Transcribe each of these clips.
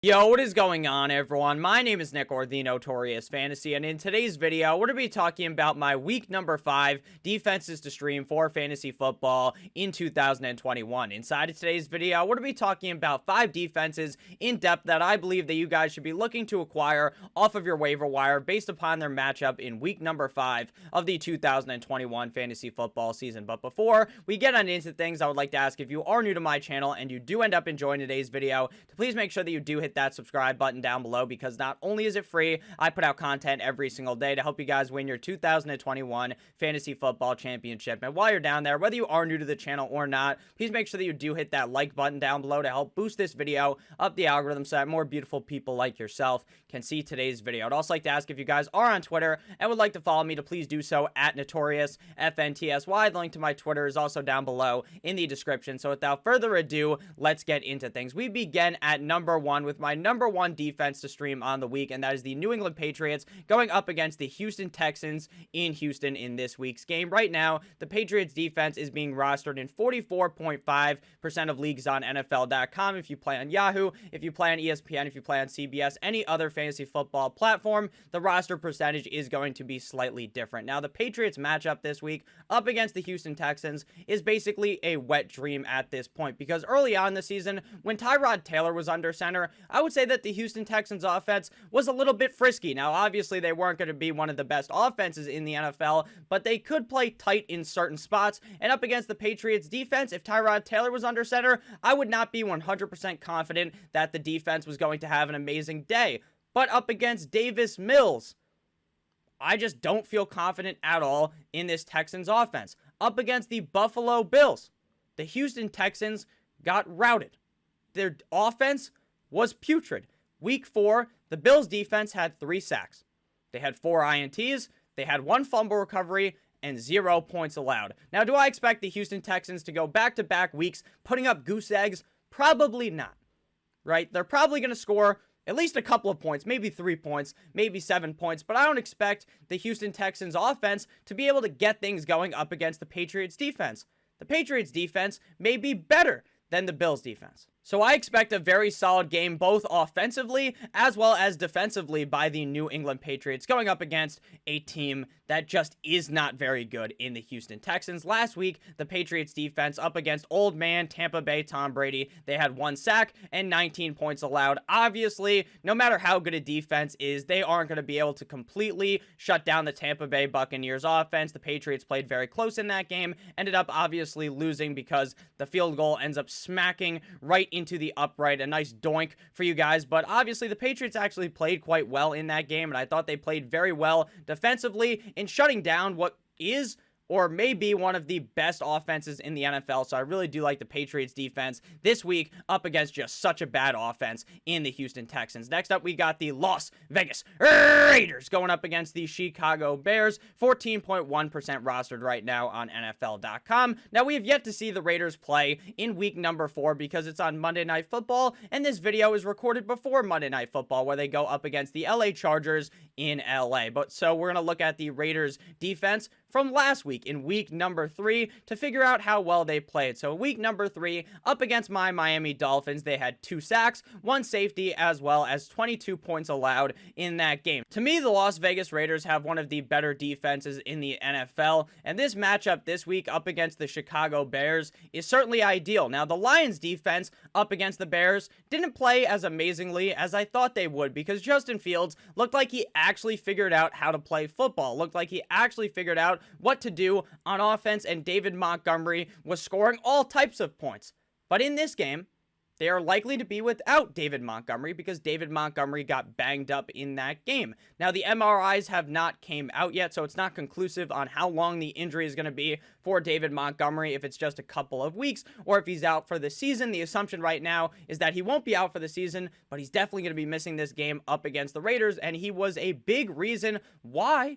Yo, what is going on, everyone? My name is Nick, or the Notorious Fantasy, and in today's video, we're going to be talking about my week number 5 defenses to stream for fantasy football in 2021. Inside of today's video, we're going to be talking about 5 defenses in depth that I believe that you guys should be looking to acquire off of your waiver wire based upon their matchup in week number 5 of the 2021 fantasy football season. But before we get on into things, I would like to ask, if you are new to my channel and you do end up enjoying today's video, to please make sure that you do hit that subscribe button down below, because not only is it free, I put out content every single day to help you guys win your 2021 fantasy football championship. And while you're down there, whether you are new to the channel or not, please make sure that you do hit that like button down below to help boost this video up the algorithm so that more beautiful people like yourself can see today's video. I'd also like to ask, if you guys are on Twitter and would like to follow me, to please do so at NotoriousFNTSY. The link to my Twitter is also down below in the description. So without further ado, let's get into things. We begin at number 1 with my number 1 defense to stream on the week, and that is the New England Patriots going up against the Houston Texans in Houston in this week's game. Right now, the Patriots defense is being rostered in 44.5% of leagues on NFL.com. If you play on Yahoo, if you play on ESPN, if you play on CBS, any other fantasy football platform, the roster percentage is going to be slightly different. Now, the Patriots matchup this week up against the Houston Texans is basically a wet dream at this point, because early on in the season, when Tyrod Taylor was under center, I would say that the Houston Texans offense was a little bit frisky. Now, obviously, they weren't going to be one of the best offenses in the NFL, but they could play tight in certain spots. And up against the Patriots defense, if Tyrod Taylor was under center, I would not be 100% confident that the defense was going to have an amazing day. But up against Davis Mills, I just don't feel confident at all in this Texans offense. Up against the Buffalo Bills, the Houston Texans got routed. Their offense was putrid. Week 4, the Bills defense had 3 sacks. They had 4 INTs, they had 1 fumble recovery, and 0 points allowed. Now, do I expect the Houston Texans to go back-to-back weeks putting up goose eggs? Probably not, right? They're probably going to score at least a couple of points, maybe 3 points, maybe 7 points, but I don't expect the Houston Texans offense to be able to get things going up against the Patriots defense. The Patriots defense may be better than the Bills defense. So I expect a very solid game, both offensively as well as defensively, by the New England Patriots going up against a team that just is not very good in the Houston Texans. Last week, the Patriots defense up against old man Tampa Bay Tom Brady, they had 1 sack and 19 points allowed. Obviously, no matter how good a defense is, they aren't going to be able to completely shut down the Tampa Bay Buccaneers offense. The Patriots played very close in that game, ended up obviously losing because the field goal ends up smacking right into the upright. A nice doink for you guys, but obviously the Patriots actually played quite well in that game, and I thought they played very well defensively in shutting down what is or may be one of the best offenses in the NFL. So I really do like the Patriots defense this week up against just such a bad offense in the Houston Texans. Next up, we got the Las Vegas Raiders going up against the Chicago Bears, 14.1% rostered right now on NFL.com. Now, we have yet to see the Raiders play in week number 4 because it's on Monday Night Football, and this video is recorded before Monday Night Football, where they go up against the LA Chargers in LA. But so we're going to look at the Raiders defense from last week, in week number 3, to figure out how well they played. So week number 3, up against my Miami Dolphins, they had 2 sacks, 1 safety, as well as 22 points allowed in that game. To me, the Las Vegas Raiders have one of the better defenses in the NFL, and this matchup this week up against the Chicago Bears is certainly ideal. Now, the Lions defense up against the Bears didn't play as amazingly as I thought they would, because Justin Fields looked like he actually figured out how to play football, looked like he actually figured out what to do on offense, and David Montgomery was scoring all types of points. But in this game, they are likely to be without David Montgomery because David Montgomery got banged up in that game. Now, the MRIs have not came out yet, so it's not conclusive on how long the injury is going to be for David Montgomery, if it's just a couple of weeks or if he's out for the season. The assumption right now is that he won't be out for the season, but he's definitely going to be missing this game up against the Raiders, and he was a big reason why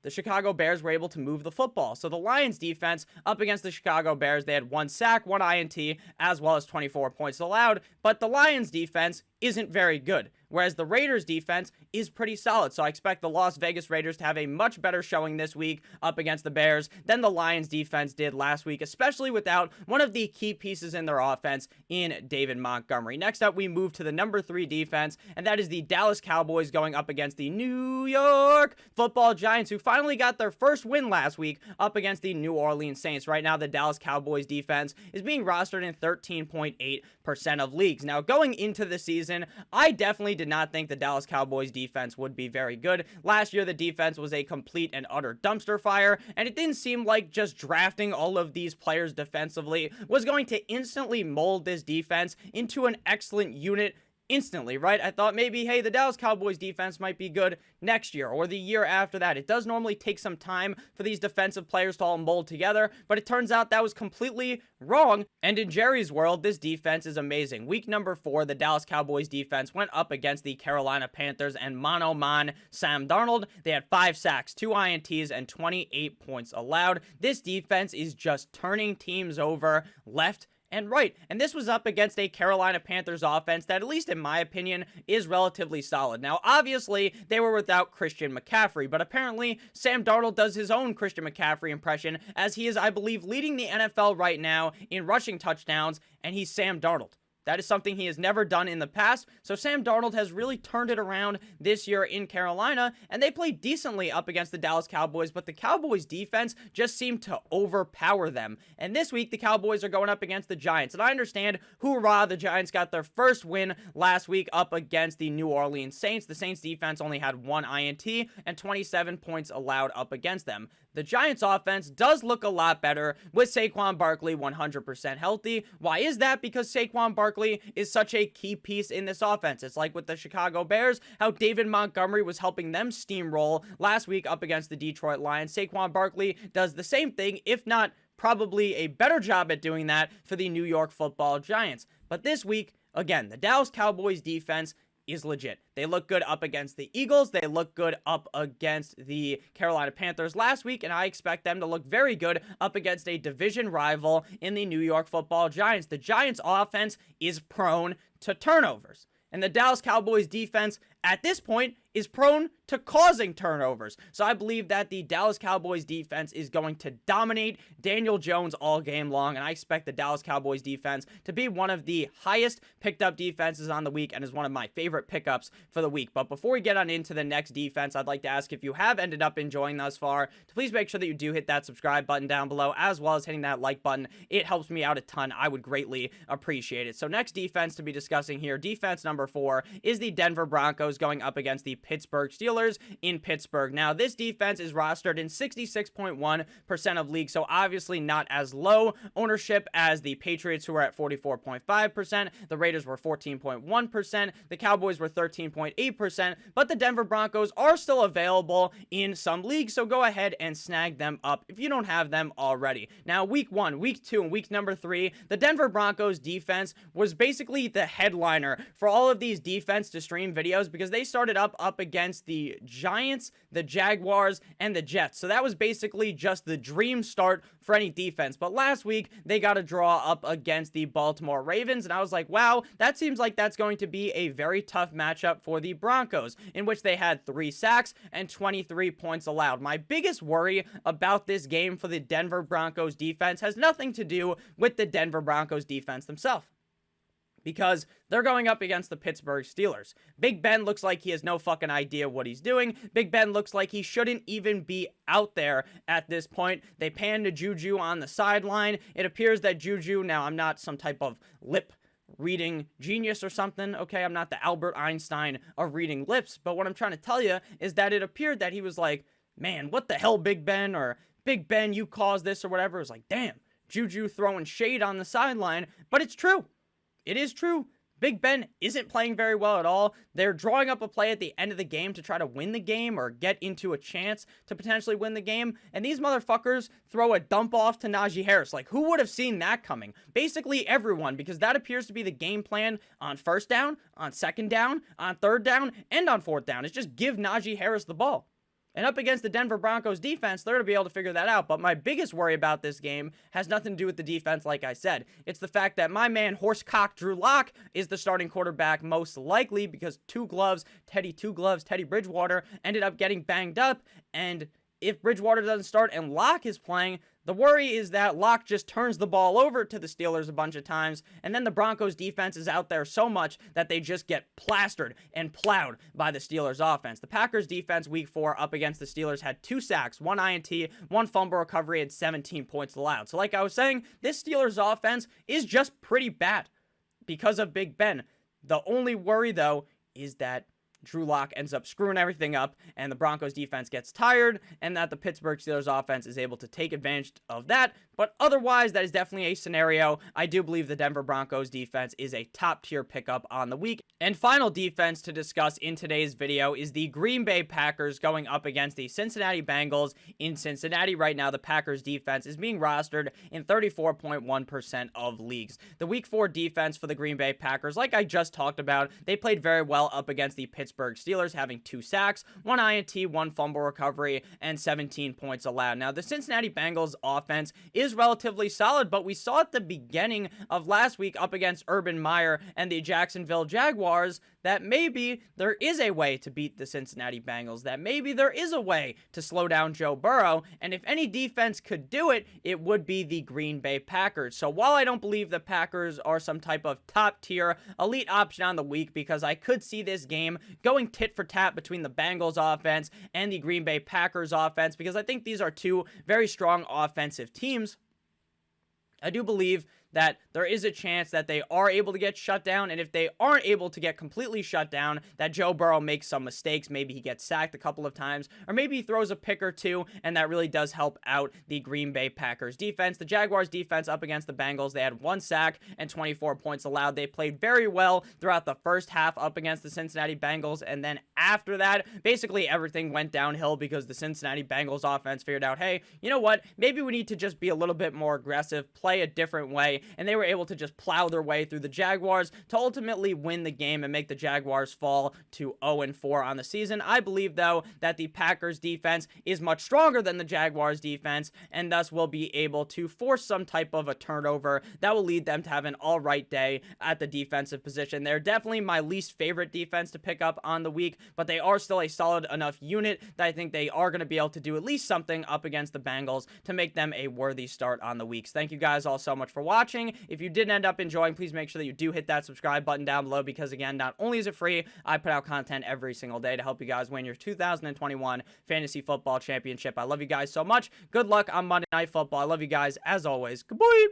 the Chicago Bears were able to move the football. So the Lions defense up against the Chicago Bears, they had 1 sack, 1 INT, as well as 24 points allowed. But the Lions defense isn't very good, whereas the Raiders defense is pretty solid. So I expect the Las Vegas Raiders to have a much better showing this week up against the Bears than the Lions defense did last week, especially without one of the key pieces in their offense in David Montgomery. Next up, we move to the number 3 defense, and that is the Dallas Cowboys going up against the New York Football Giants, who finally got their first win last week up against the New Orleans Saints. Right now, the Dallas Cowboys defense is being rostered in 13.8% of leagues. Now, going into the season, I definitely did not think the Dallas Cowboys defense would be very good. Last year, the defense was a complete and utter dumpster fire, and it didn't seem like just drafting all of these players defensively was going to instantly mold this defense into an excellent unit instantly, right? I thought maybe, hey, the Dallas Cowboys defense might be good next year or the year after that. It does normally take some time for these defensive players to all mold together, but it turns out that was completely wrong. And in Jerry's world, this defense is amazing. Week number 4, the Dallas Cowboys defense went up against the Carolina Panthers and mano man Sam Darnold. They had 5 sacks, 2 INTs, and 28 points allowed. This defense is just turning teams over left and right. And this was up against a Carolina Panthers offense that, at least in my opinion, is relatively solid. Now, obviously, they were without Christian McCaffrey, but apparently Sam Darnold does his own Christian McCaffrey impression, as he is, I believe, leading the NFL right now in rushing touchdowns, and he's Sam Darnold. That is something he has never done in the past, so Sam Darnold has really turned it around this year in Carolina, and they played decently up against the Dallas Cowboys, but the Cowboys defense just seemed to overpower them. And this week, the Cowboys are going up against the Giants, and I understand, hoorah, the Giants got their first win last week up against the New Orleans Saints. The Saints defense only had 1 INT and 27 points allowed up against them. The Giants offense does look a lot better with Saquon Barkley 100% healthy. Why is that? Because Saquon Barkley is such a key piece in this offense. It's like with the Chicago Bears, how David Montgomery was helping them steamroll last week up against the Detroit Lions. Saquon Barkley does the same thing, if not probably a better job at doing that for the New York Football Giants. But this week, again, the Dallas Cowboys defense is legit. They look good up against the Eagles. They look good up against the Carolina Panthers last week, and I expect them to look very good up against a division rival in the New York Football Giants. The Giants offense is prone to turnovers, and the Dallas Cowboys defense at this point is prone to causing turnovers. So I believe that the Dallas Cowboys defense is going to dominate Daniel Jones all game long, and I expect the Dallas Cowboys defense to be one of the highest picked up defenses on the week and is one of my favorite pickups for the week. But before we get on into the next defense, I'd like to ask, if you have ended up enjoying thus far, to please make sure that you do hit that subscribe button down below, as well as hitting that like button. It helps me out a ton. I would greatly appreciate it. So next defense to be discussing here, defense number 4, is the Denver Broncos going up against the Pittsburgh Steelers in Pittsburgh. Now, this defense is rostered in 66.1% of leagues, so obviously not as low ownership as the Patriots, who are at 44.5%. The Raiders were 14.1%. The Cowboys were 13.8%, but the Denver Broncos are still available in some leagues, so go ahead and snag them up if you don't have them already. Now, week 1, week 2, and week number 3, the Denver Broncos defense was basically the headliner for all of these defense to stream videos, because they started up against the Giants, the Jaguars, and the Jets. So that was basically just the dream start for any defense. But last week, they got a draw up against the Baltimore Ravens, and I was like, wow, that seems like that's going to be a very tough matchup for the Broncos, in which they had 3 sacks and 23 points allowed. My biggest worry about this game for the Denver Broncos defense has nothing to do with the Denver Broncos defense themselves, because they're going up against the Pittsburgh Steelers. Big Ben looks like he has no fucking idea what he's doing. Big Ben looks like he shouldn't even be out there at this point. They panned to Juju on the sideline. It appears that Juju, now I'm not some type of lip reading genius or something, okay? I'm not the Albert Einstein of reading lips, but what I'm trying to tell you is that it appeared that he was like, man, what the hell, Big Ben? Or, Big Ben, you caused this, or whatever. It was like, damn, Juju throwing shade on the sideline, but it's true. It is true. Big Ben isn't playing very well at all. They're drawing up a play at the end of the game to try to win the game or get into a chance to potentially win the game. And these motherfuckers throw a dump off to Najee Harris. Like, who would have seen that coming? Basically everyone, because that appears to be the game plan on first down, on second down, on third down, and on fourth down. It's just give Najee Harris the ball. And up against the Denver Broncos defense, they're going to be able to figure that out. But my biggest worry about this game has nothing to do with the defense, like I said. It's the fact that my man, horsecock Drew Lock, is the starting quarterback most likely because Teddy Bridgewater ended up getting banged up. And if Bridgewater doesn't start and Lock is playing, the worry is that Lock just turns the ball over to the Steelers a bunch of times, and then the Broncos defense is out there so much that they just get plastered and plowed by the Steelers offense. The Packers defense week 4 up against the Steelers had 2 sacks, 1 INT, 1 fumble recovery, and 17 points allowed. So like I was saying, this Steelers offense is just pretty bad because of Big Ben. The only worry, though, is that Drew Lock ends up screwing everything up, and the Broncos defense gets tired, and that the Pittsburgh Steelers offense is able to take advantage of that. But otherwise, that is definitely a scenario. I do believe the Denver Broncos defense is a top-tier pickup on the week. And final defense to discuss in today's video is the Green Bay Packers going up against the Cincinnati Bengals in Cincinnati. Right now, the Packers defense is being rostered in 34.1% of leagues. The Week 4 defense for the Green Bay Packers, like I just talked about, they played very well up against the Pittsburgh Steelers, having 2 sacks, 1 INT, 1 fumble recovery, and 17 points allowed. Now, the Cincinnati Bengals offense is relatively solid, but we saw at the beginning of last week up against Urban Meyer and the Jacksonville Jaguars that maybe there is a way to beat the Cincinnati Bengals, that maybe there is a way to slow down Joe Burrow, and if any defense could do it, it would be the Green Bay Packers. So while I don't believe the Packers are some type of top-tier elite option on the week, because I could see this game going tit for tat between the Bengals offense and the Green Bay Packers offense, because I think these are two very strong offensive teams, I do believe that there is a chance that they are able to get shut down, and if they aren't able to get completely shut down, that Joe Burrow makes some mistakes. Maybe he gets sacked a couple of times, or maybe he throws a pick or two, and that really does help out the Green Bay Packers defense. The Jaguars defense up against the Bengals, they had 1 sack and 24 points allowed. They played very well throughout the first half up against the Cincinnati Bengals, and then after that, basically everything went downhill because the Cincinnati Bengals offense figured out, hey, you know what, maybe we need to just be a little bit more aggressive, play a different way, and they were able to just plow their way through the Jaguars to ultimately win the game and make the Jaguars fall to 0-4 on the season. I believe, though, that the Packers defense is much stronger than the Jaguars defense, and thus will be able to force some type of a turnover that will lead them to have an all-right day at the defensive position. They're definitely my least favorite defense to pick up on the week, but they are still a solid enough unit that I think they are going to be able to do at least something up against the Bengals to make them a worthy start on the weeks. Thank you guys all so much for watching. If you did end up enjoying, please make sure that you do hit that subscribe button down below, because again, not only is it free, I put out content every single day to help you guys win your 2021 Fantasy Football Championship. I love you guys so much. Good luck on Monday Night Football. I love you guys as always. Goodbye.